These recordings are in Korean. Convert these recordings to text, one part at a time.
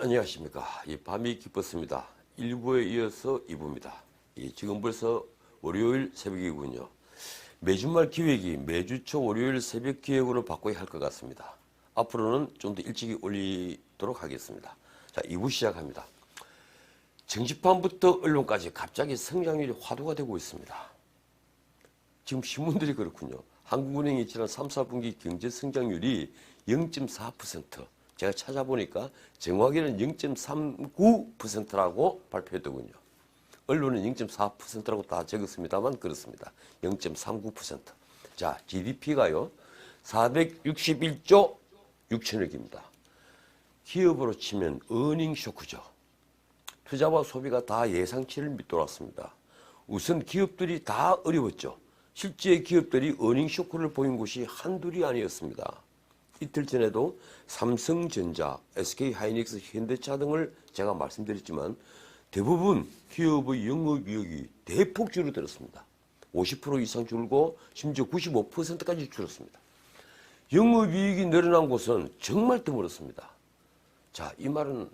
안녕하십니까. 이 밤이 깊었습니다. 1부에 이어서 2부입니다. 지금 벌써 월요일 새벽이군요. 매주말 기획이 매주 초 월요일 새벽 기획으로 바꿔야 할 것 같습니다. 앞으로는 좀 더 일찍 올리도록 하겠습니다. 자, 2부 시작합니다. 정치판부터 언론까지 갑자기 성장률이 화두가 되고 있습니다. 지금 신문들이 그렇군요. 한국은행이 지난 3, 4분기 경제 성장률이 0.4%, 제가 찾아보니까 정확히는 0.39%라고 발표했더군요. 언론은 0.4%라고 다 적었습니다만 그렇습니다. 0.39%. 자, GDP가요. 461조 6천억입니다. 기업으로 치면 어닝 쇼크죠. 투자와 소비가 다 예상치를 밑돌았습니다. 우선 기업들이 다 어려웠죠. 실제 기업들이 어닝 쇼크를 보인 곳이 한둘이 아니었습니다. 이틀 전에도 삼성전자, SK하이닉스, 현대차 등을 제가 말씀드렸지만 대부분 기업의 영업이익이 대폭 줄어들었습니다. 50% 이상 줄고 심지어 95%까지 줄었습니다. 영업이익이 늘어난 곳은 정말 드물었습니다. 자, 이 말은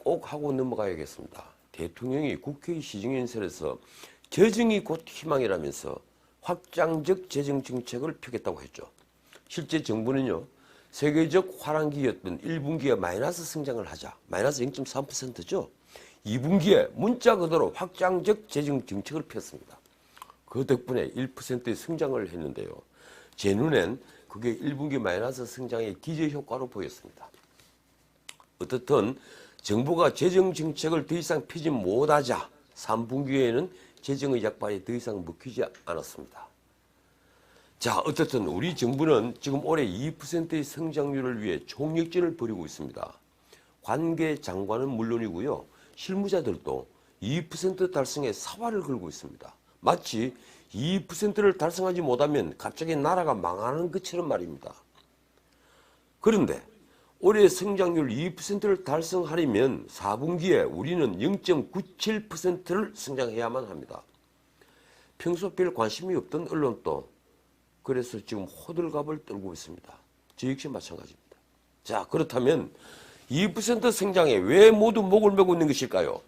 꼭 하고 넘어가야겠습니다. 대통령이 국회 시정연설에서 재정이 곧 희망이라면서 확장적 재정 정책을 펴겠다고 했죠. 실제 정부는요. 세계적 화랑기였던 1분기에 마이너스 성장을 하자. 마이너스 0.3%죠. 2분기에 문자 그대로 확장적 재정 정책을 폈습니다. 그 덕분에 1%의 성장을 했는데요. 제 눈엔 그게 1분기 마이너스 성장의 기저효과로 보였습니다. 어떻든 정부가 재정 정책을 더 이상 펴지 못하자 3분기에는 재정의 약발이 더 이상 먹히지 않았습니다. 자, 어쨌든 우리 정부는 지금 올해 2%의 성장률을 위해 총력전을 벌이고 있습니다. 관계 장관은 물론이고요. 실무자들도 2% 달성에 사활을 걸고 있습니다. 마치 2%를 달성하지 못하면 갑자기 나라가 망하는 것처럼 말입니다. 그런데 올해 성장률 2%를 달성하려면 4분기에 우리는 0.97%를 성장해야만 합니다. 평소 별 관심이 없던 언론도 그래서 지금 호들갑을 떨고 있습니다. 저 역시 마찬가지입니다. 자, 그렇다면 2% 성장에 왜 모두 목을 메고 있는 것일까요?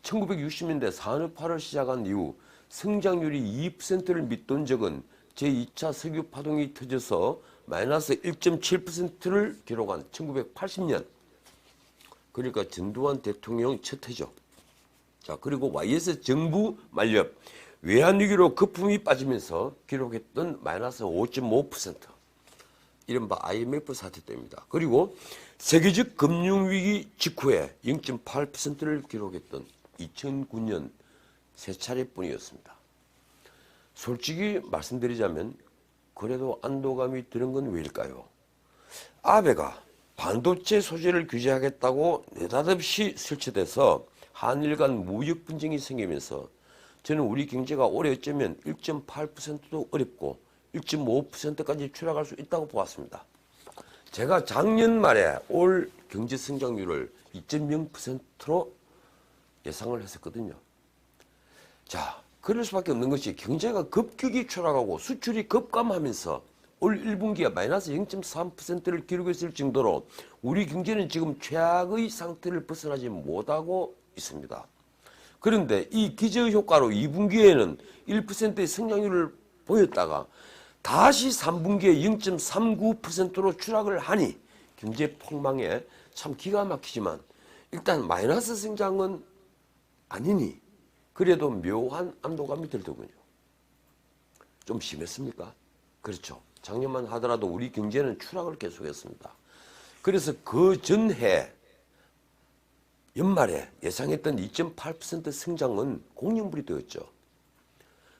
1960년대 산업화를 시작한 이후 성장률이 2%를 밑돈 적은 제2차 석유 파동이 터져서 마이너스 1.7%를 기록한 1980년. 그러니까 전두환 대통령 첫 해죠. 자, 그리고 YS 정부 만렵. 외환위기로 거품이 빠지면서 기록했던 마이너스 5.5%. 이른바 IMF 사태 때입니다. 그리고 세계적 금융위기 직후에 0.8%를 기록했던 2009년 세 차례뿐이었습니다. 솔직히 말씀드리자면 그래도 안도감이 드는 건 왜일까요? 아베가 반도체 소재를 규제하겠다고 느닷없이 설치돼서 한일 간 무역 분쟁이 생기면서 저는 우리 경제가 올해 어쩌면 1.8%도 어렵고 1.5%까지 추락할 수 있다고 보았습니다. 제가 작년 말에 올 경제 성장률을 2.0%로 예상을 했었거든요. 자, 그럴 수밖에 없는 것이 경제가 급격히 추락하고 수출이 급감하면서 올 1분기에 마이너스 0.3%를 기록했을 정도로 우리 경제는 지금 최악의 상태를 벗어나지 못하고 있습니다. 그런데 이 기저효과로 2분기에는 1%의 성장률을 보였다가 다시 3분기에 0.39%로 추락을 하니 경제 폭망에 참 기가 막히지만 일단 마이너스 성장은 아니니 그래도 묘한 안도감이 들더군요. 좀 심했습니까? 그렇죠. 작년만 하더라도 우리 경제는 추락을 계속했습니다. 그래서 그 전해 연말에 예상했던 2.8% 성장은 공룡불이 되었죠.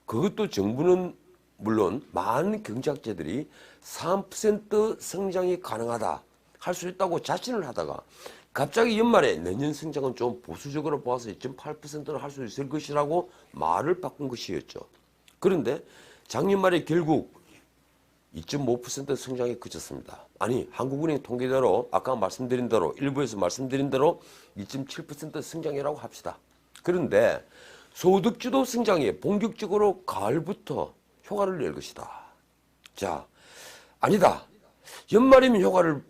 그것도 정부는 물론 많은 경제학자들이 3% 성장이 가능하다 할 수 있다고 자신을 하다가 갑자기 연말에 내년 성장은 좀 보수적으로 보아서 2.8%를 할 수 있을 것이라고 말을 바꾼 것이었죠. 그런데 작년 말에 결국 2.5% 성장에 그쳤습니다. 아니, 한국은행 통계대로 아까 말씀드린 대로 일부에서 말씀드린 대로 2.7% 성장이라고 합시다. 그런데 소득주도 성장에 본격적으로 가을부터 효과를 낼 것이다. 자, 아니다. 연말이면 효과를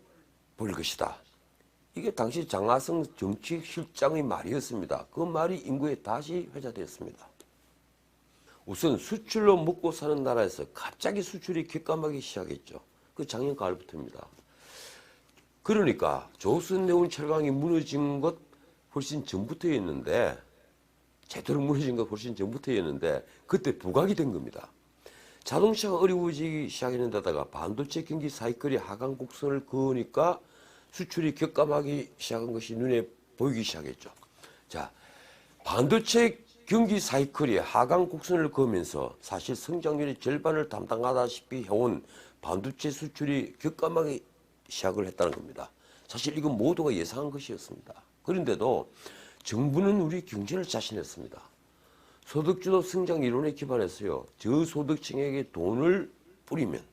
볼 것이다. 이게 당시 장하성 정치실장의 말이었습니다. 그 말이 임구에 다시 회자되었습니다. 우선 수출로 먹고 사는 나라에서 갑자기 수출이 격감하기 시작했죠. 그 작년 가을부터입니다. 그러니까 조선해운 철강이 무너진 것 훨씬 전부터였는데, 제대로 무너진 것 훨씬 전부터였는데 그때 부각이 된 겁니다. 자동차가 어려워지기 시작했는데다가 반도체 경기 사이클이 하강 곡선을 그으니까 수출이 격감하기 시작한 것이 눈에 보이기 시작했죠. 자, 반도체 경기 사이클이 하강 곡선을 그으면서 사실 성장률의 절반을 담당하다시피 해온 반도체 수출이 격감하기 시작을 했다는 겁니다. 사실 이건 모두가 예상한 것이었습니다. 그런데도 정부는 우리 경제를 자신했습니다. 소득주도 성장 이론에 기반해서요, 저소득층에게 돈을 뿌리면,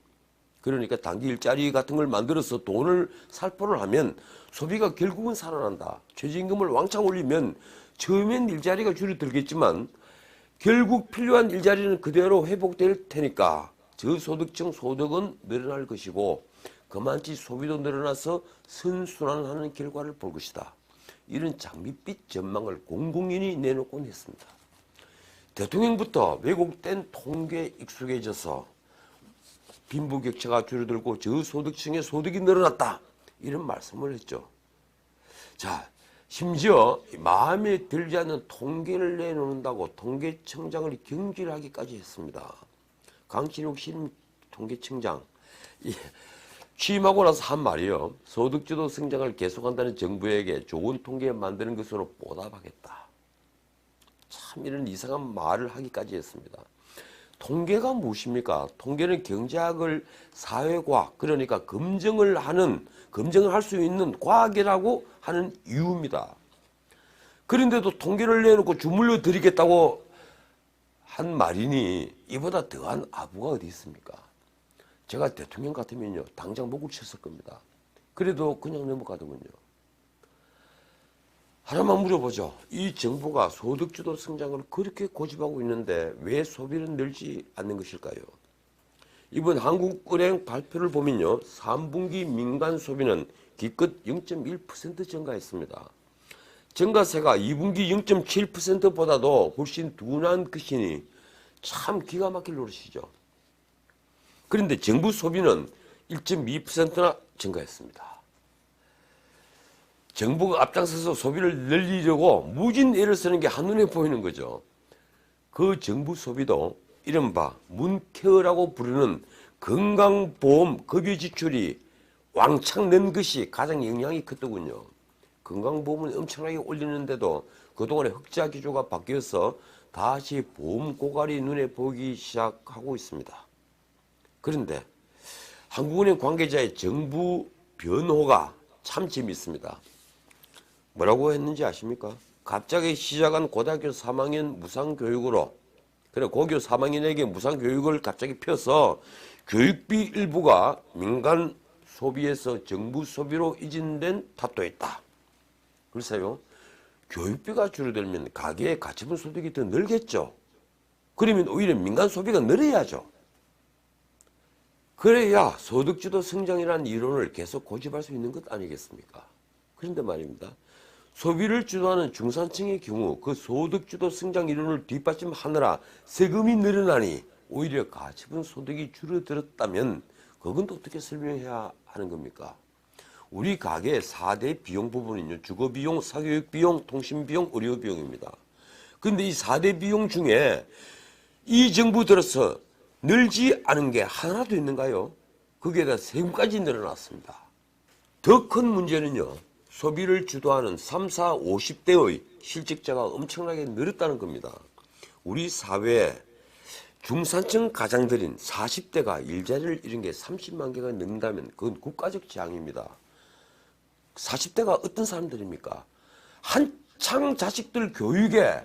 그러니까 단기 일자리 같은 걸 만들어서 돈을 살포를 하면 소비가 결국은 살아난다. 최저임금을 왕창 올리면 처음엔 일자리가 줄어들겠지만 결국 필요한 일자리는 그대로 회복될 테니까 저소득층 소득은 늘어날 것이고 그만치 소비도 늘어나서 선순환하는 결과를 볼 것이다. 이런 장밋빛 전망을 공공연히 내놓곤 했습니다. 대통령부터 왜곡된 통계에 익숙해져서 빈부격차가 줄어들고 저소득층의 소득이 늘어났다. 이런 말씀을 했죠. 자, 심지어 마음에 들지 않는 통계를 내놓는다고 통계청장을 경질하기까지 했습니다. 강신욱 신임 통계청장 취임하고 나서 한 말이요. 소득주도 성장을 계속한다는 정부에게 좋은 통계 만드는 것으로 보답하겠다. 참 이런 이상한 말을 하기까지 했습니다. 통계가 무엇입니까? 통계는 경제학을 사회과학, 그러니까 검증을 할 수 있는 과학이라고 하는 이유입니다. 그런데도 통계를 내놓고 주물러 드리겠다고 한 말이니 이보다 더한 아부가 어디 있습니까? 제가 대통령 같으면요, 당장 목을 쳤을 겁니다. 그래도 그냥 넘어가더군요. 하나만 물어보죠. 이 정부가 소득주도 성장을 그렇게 고집하고 있는데 왜 소비는 늘지 않는 것일까요? 이번 한국은행 발표를 보면요, 3분기 민간 소비는 기껏 0.1% 증가했습니다. 증가세가 2분기 0.7%보다도 훨씬 둔한 것이니 참 기가 막힐 노릇이죠. 그런데 정부 소비는 1.2%나 증가했습니다. 정부가 앞장서서 소비를 늘리려고 무진 애를 쓰는 게 한눈에 보이는 거죠. 그 정부 소비도 이른바 문케어라고 부르는 건강보험 급여 지출이 왕창 는 것이 가장 영향이 컸더군요. 건강보험은 엄청나게 올리는데도 그동안의 흑자 기조가 바뀌어서 다시 보험 고갈이 눈에 보이기 시작하고 있습니다. 그런데 한국은행 관계자의 정부 변호가 참 재미있습니다. 뭐라고 했는지 아십니까? 갑자기 시작한 고등학교 3학년 무상교육으로, 그래 고교 3학년에게 무상교육을 갑자기 펴서 교육비 일부가 민간 소비에서 정부 소비로 이전된 탓도 있다. 글쎄요, 교육비가 줄어들면 가계의 가처분 소득이 더 늘겠죠. 그러면 오히려 민간 소비가 늘어야죠. 그래야 소득주도 성장이라는 이론을 계속 고집할 수 있는 것 아니겠습니까? 그런데 말입니다. 소비를 주도하는 중산층의 경우 그 소득주도 성장 이론을 뒷받침하느라 세금이 늘어나니 오히려 가처분 소득이 줄어들었다면 그건 또 어떻게 설명해야 하는 겁니까? 우리 가계의 4대 비용 부분은요, 주거비용, 사교육비용, 통신비용, 의료비용입니다. 그런데 이 4대 비용 중에 이 정부 들어서 늘지 않은 게 하나도 있는가요? 거기에다 세금까지 늘어났습니다. 더 큰 문제는요, 소비를 주도하는 3, 4, 50대의 실직자가 엄청나게 늘었다는 겁니다. 우리 사회에 중산층 가장들인 40대가 일자리를 잃은 게 30만 개가 넘는다면 그건 국가적 재앙입니다. 40대가 어떤 사람들입니까? 한창 자식들 교육에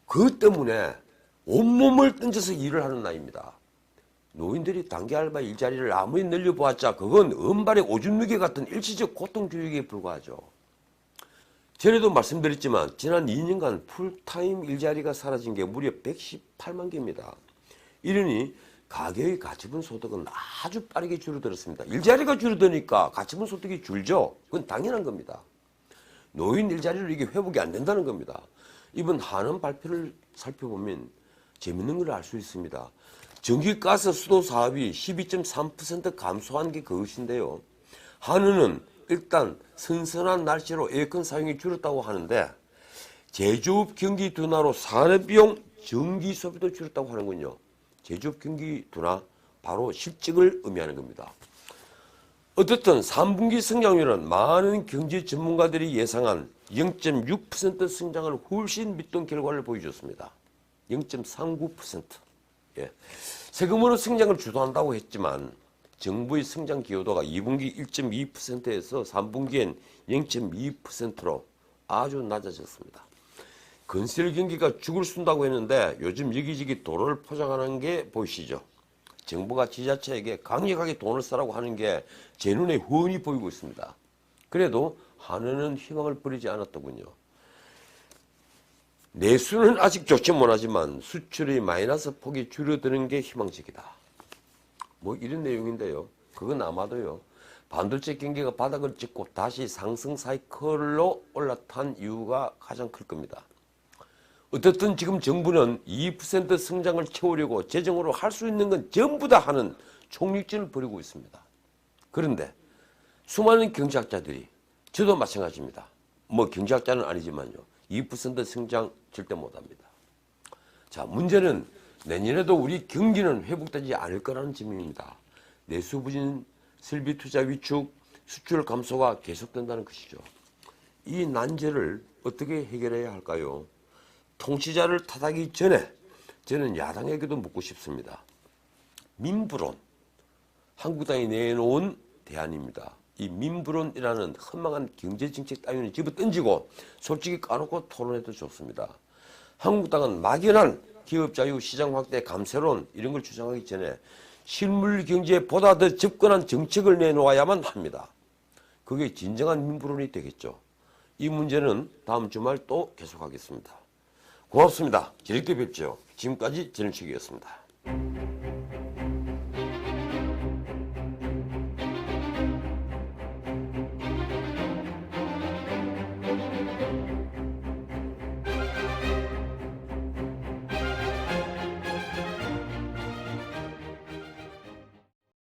그것 때문에 온몸을 던져서 일을 하는 나이입니다. 노인들이 단기 알바 일자리를 아무리 늘려보았자 그건 은발의 오줌 누기 같은 일시적 고통 교육에 불과하죠. 전에도 말씀드렸지만 지난 2년간 풀타임 일자리가 사라진 게 무려 118만 개입니다. 이러니 가계의 가처분 소득은 아주 빠르게 줄어들었습니다. 일자리가 줄어드니까 가처분 소득이 줄죠. 그건 당연한 겁니다. 노인 일자리로 이게 회복이 안 된다는 겁니다. 이번 한은 발표를 살펴보면 재밌는 걸 알 수 있습니다. 전기가스 수도 사업이 12.3% 감소한 게 그것인데요. 한은은 일단 선선한 날씨로 에어컨 사용이 줄었다고 하는데 제조업 경기 둔화로 산업비용 전기 소비도 줄었다고 하는군요. 제조업 경기 둔화 바로 실적을 의미하는 겁니다. 어떻든 3분기 성장률은 많은 경제 전문가들이 예상한 0.6% 성장을 훨씬 밑돈 결과를 보여줬습니다. 0.39%. 예. 세금으로 성장을 주도한다고 했지만 정부의 성장 기여도가 2분기 1.2%에서 3분기엔 0.2%로 아주 낮아졌습니다. 건설 경기가 죽을 쓴다고 했는데 요즘 여기저기 도로를 포장하는 게 보이시죠? 정부가 지자체에게 강력하게 돈을 쓰라고 하는 게 제 눈에 훤히 보이고 있습니다. 그래도 한은은 희망을 버리지 않았더군요. 내수는 아직 좋지 못하지만 수출의 마이너스 폭이 줄어드는 게 희망적이다. 뭐 이런 내용인데요. 그건 아마도요. 반도체 경기가 바닥을 찍고 다시 상승 사이클로 올라탄 이유가 가장 클 겁니다. 어떻든 지금 정부는 2% 성장을 채우려고 재정으로 할 수 있는 건 전부 다 하는 총력전을 벌이고 있습니다. 그런데 수많은 경제학자들이 저도 마찬가지입니다. 뭐 경제학자는 아니지만요. 2% 성장 절대 못합니다. 자, 문제는 내년에도 우리 경기는 회복되지 않을 거라는 점입니다. 내수 부진, 설비 투자 위축, 수출 감소가 계속된다는 것이죠. 이 난제를 어떻게 해결해야 할까요? 통치자를 탓하기 전에 저는 야당에게도 묻고 싶습니다. 민부론, 한국당이 내놓은 대안입니다. 이 민부론이라는 허망한 경제정책 따위는 집어던지고 솔직히 까놓고 토론해도 좋습니다. 한국당은 막연한 기업자유, 시장 확대, 감세론 이런 걸 주장하기 전에 실물 경제에 보다 더 접근한 정책을 내놓아야만 합니다. 그게 진정한 민부론이 되겠죠. 이 문제는 다음 주말 또 계속하겠습니다. 고맙습니다. 저녁 때 뵙죠. 지금까지 전일책이었습니다.